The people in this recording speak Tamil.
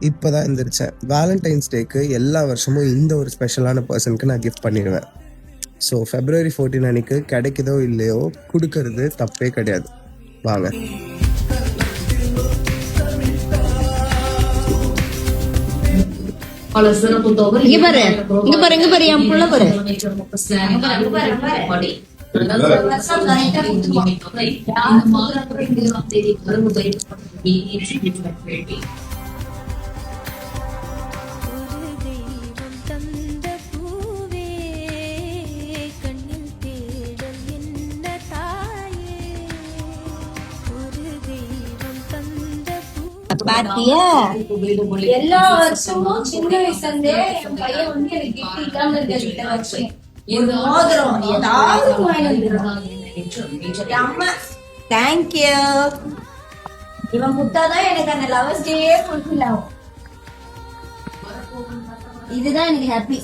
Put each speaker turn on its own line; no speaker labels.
இப்போதான் எந்திரிச்சேன். வேலண்டைன்ஸ் டேக்கு எல்லா வருஷமும் இந்த ஒரு ஸ்பெஷலான பர்சனுக்கு நான் கிஃப்ட் பண்ணிடுவேன். ஸோ February 14 அன்னைக்கு கிடைக்குதோ இல்லையோ கொடுக்கறது தப்பே கிடையாது. வாங்க.
இங்க பாரு என் புள்ள பாரு. பாத்தியா
எல்லா வருஷமும் சின்ன வயசுல இருந்தே என் பையன் வந்து எனக்கு கிஃப்ட் இல்லாம இருக்க மோதிரம் ஏதாவது அம்மா
தேங்க்யூ.
இவன் முத்தாதான் எனக்கு அந்த லவர்ஸ் டே ஃபுல்ஃபில் ஆகும்.
இதுதான் எனக்கு ஹாப்பி.